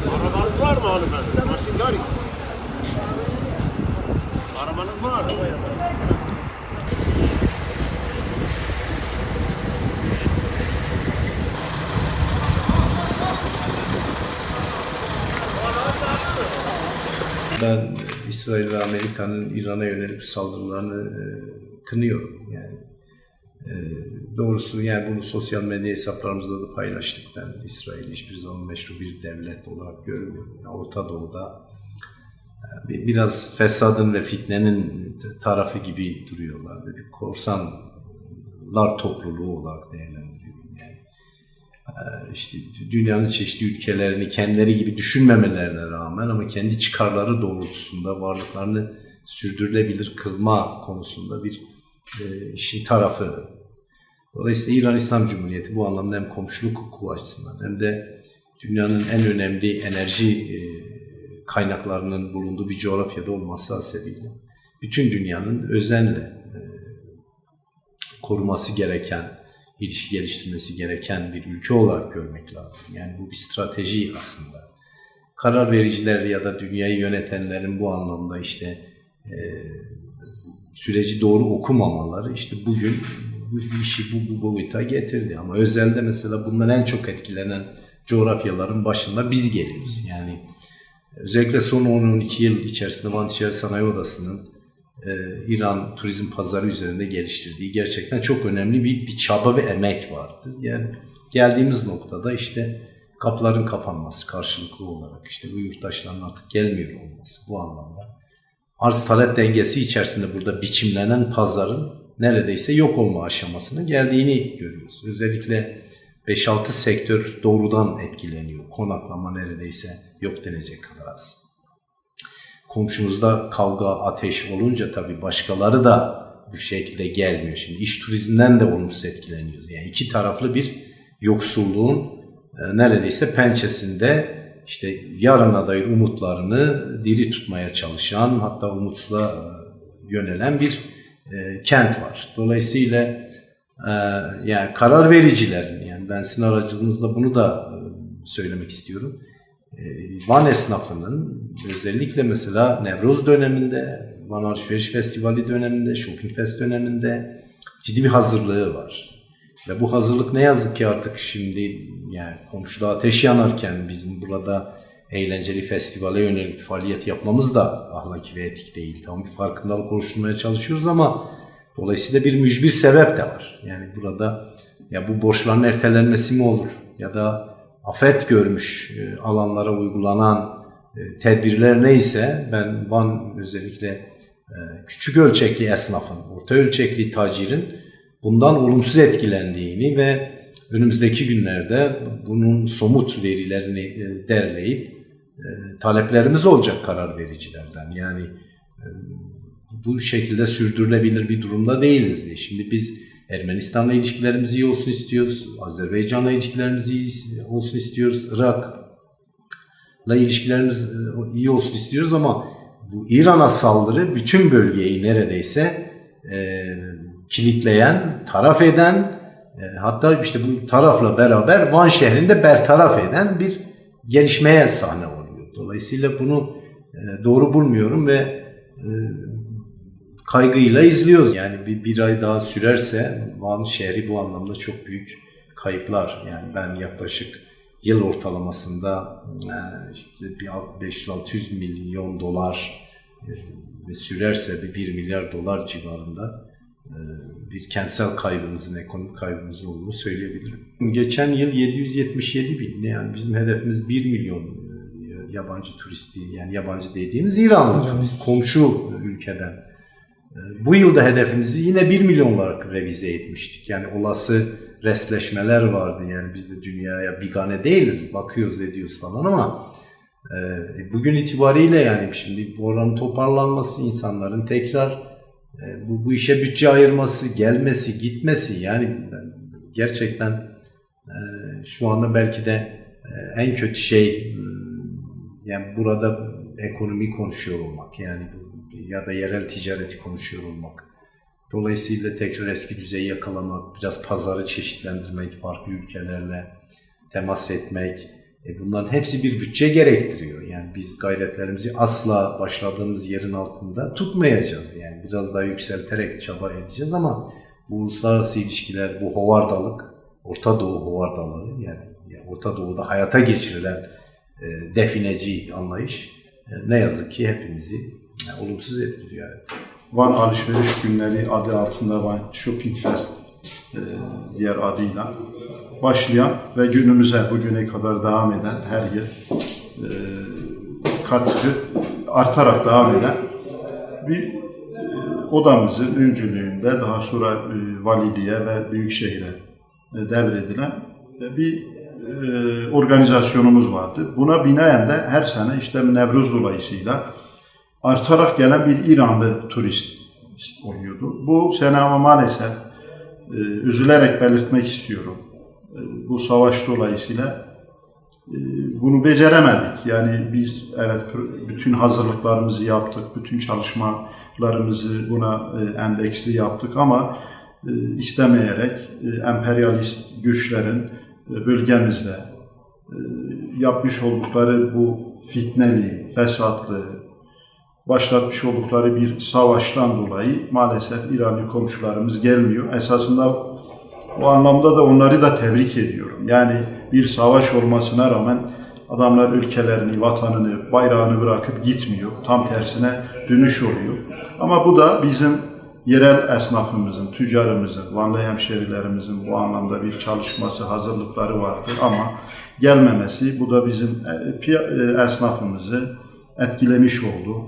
Arabanız var mı hanımefendi? Maşindar. Arabanız var mı? Ben İsrail ve Amerika'nın İran'a yönelik saldırılarını kınıyorum. Yani doğrusu yani bunu sosyal medya hesaplarımızda da paylaştık. Ben İsrail'i hiçbir zaman meşru bir devlet olarak görmüyorum. Yani Orta Doğu'da biraz fesadın ve fitnenin tarafı gibi duruyorlar. Bir korsanlar topluluğu olarak değerlendiriyorum. Yani işte dünyanın çeşitli ülkelerini kendileri gibi düşünmemelerine rağmen ama kendi çıkarları doğrultusunda varlıklarını sürdürülebilir kılma konusunda bir işin tarafı. Dolayısıyla İran İslam Cumhuriyeti bu anlamda hem komşuluk hukuku açısından hem de dünyanın en önemli enerji kaynaklarının bulunduğu bir coğrafyada olması hasebiyle bütün dünyanın özenle koruması gereken, ilişki geliştirmesi gereken bir ülke olarak görmek lazım. Yani bu bir strateji aslında. Karar vericiler ya da dünyayı yönetenlerin bu anlamda işte süreci doğru okumamaları işte bugün bu işi bu boyuta getirdi. Ama özelde mesela bundan en çok etkilenen coğrafyaların başında biz geliyoruz. Yani özellikle son 10-12 yıl içerisinde Van Ticaret Sanayi Odası'nın İran turizm pazarı üzerinde geliştirdiği gerçekten çok önemli bir çaba ve emek vardı. Yani geldiğimiz noktada işte kapıların kapanması karşılıklı olarak işte bu yurttaşların artık gelmiyor olması bu anlamda. Arz talep dengesi içerisinde burada biçimlenen pazarın neredeyse yok olma aşamasına geldiğini görüyoruz. Özellikle 5-6 sektör doğrudan etkileniyor. Konaklama neredeyse yok denecek kadar az. Komşumuzda kavga, ateş olunca tabii başkaları da bu şekilde gelmiyor. Şimdi iş turizmden de olumsuz etkileniyoruz. Yani iki taraflı bir yoksulluğun neredeyse pençesinde işte yarına dair umutlarını diri tutmaya çalışan hatta umutsuzluğa yönelen bir kent var. Dolayısıyla yani karar vericilerin yani ben sizin aracılığınızla bunu da söylemek istiyorum. Van esnafının özellikle mesela Nevroz döneminde, Van Alışveriş Festivali döneminde, Shopping Fest döneminde ciddi bir hazırlığı var. Ve bu hazırlık ne yazık ki artık şimdi yani komşuda ateş yanarken bizim burada eğlenceli festivale yönelik bir faaliyet yapmamız da ahlaki ve etik değil. Tam bir farkındalık oluşturmaya çalışıyoruz ama dolayısıyla bir mücbir sebep de var. Yani burada ya bu borçların ertelenmesi mi olur ya da afet görmüş alanlara uygulanan tedbirler neyse ben Van özellikle küçük ölçekli esnafın, orta ölçekli tacirin bundan olumsuz etkilendiğini ve önümüzdeki günlerde bunun somut verilerini derleyip taleplerimiz olacak karar vericilerden. Yani bu şekilde sürdürülebilir bir durumda değiliz. Şimdi biz Ermenistan'la ilişkilerimiz iyi olsun istiyoruz, Azerbaycan'la ilişkilerimiz iyi olsun istiyoruz, Irak'la ilişkilerimiz iyi olsun istiyoruz ama bu İran'a saldırı bütün bölgeyi neredeyse kilitleyen, taraf eden Hatta işte bu tarafla beraber Van şehrinde bertaraf eden bir gelişmeye sahne oluyor. Dolayısıyla bunu doğru bulmuyorum ve kaygıyla izliyoruz. Yani bir ay daha sürerse Van şehri bu anlamda çok büyük kayıplar. Yani ben yaklaşık yıl ortalamasında işte 500-600 milyon dolar ve sürerse de 1 milyar dolar civarında bir kentsel kaybımızın, ekonomik kaybımızın olduğunu söyleyebilirim. Geçen yıl 777 bin, yani bizim hedefimiz 1 milyon yabancı turisti, yani yabancı dediğimiz İranlı turist, komşu ülkeden. Bu yılda hedefimizi yine 1 milyon olarak revize etmiştik. Yani olası restleşmeler vardı. Yani biz de dünyaya bigane değiliz, bakıyoruz ediyoruz falan ama bugün itibariyle yani şimdi bu oranın toparlanması, insanların tekrar bu işe bütçe ayırması, gelmesi, gitmesi, yani gerçekten şu anda belki de en kötü şey yani burada ekonomi konuşuyor olmak, yani ya da yerel ticareti konuşuyor olmak. Dolayısıyla tekrar eski düzeyi yakalamak, biraz pazarı çeşitlendirmek, farklı ülkelerle temas etmek, bunların hepsi bir bütçe gerektiriyor. Yani biz gayretlerimizi asla başladığımız yerin altında tutmayacağız. Yani biraz daha yükselterek çaba edeceğiz ama bu uluslararası ilişkiler, bu hovardalık, Orta Doğu hovardalığı, yani Orta Doğu'da hayata geçirilen defineci anlayış ne yazık ki hepimizi olumsuz etkiliyor. Yani. Van Alışveriş Günleri adı altında Van Shopping Fest diğer adıyla başlayan ve günümüze, bugüne kadar devam eden, her yıl katkı artarak devam eden bir odamızın öncülüğünde daha sonra valiliğe ve büyükşehire devredilen bir organizasyonumuz vardı. Buna binaen de her sene işte Nevruz dolayısıyla artarak gelen bir İranlı turist oluyordu. Bu sene ama maalesef üzülerek belirtmek istiyorum. Bu savaş dolayısıyla bunu beceremedik. Yani biz evet bütün hazırlıklarımızı yaptık, bütün çalışmalarımızı buna endeksli yaptık ama istemeyerek emperyalist güçlerin bölgemizde yapmış oldukları bu fitneli, fesatlı, başlatmış oldukları bir savaştan dolayı maalesef İranlı komşularımız gelmiyor. Esasında o anlamda da onları da tebrik ediyorum. Yani bir savaş olmasına rağmen adamlar ülkelerini, vatanını, bayrağını bırakıp gitmiyor. Tam tersine dönüş oluyor. Ama bu da bizim yerel esnafımızın, tüccarımızın, Vanlı hemşerilerimizin bu anlamda bir çalışması, hazırlıkları vardır ama gelmemesi, bu da bizim esnafımızı etkilemiş oldu.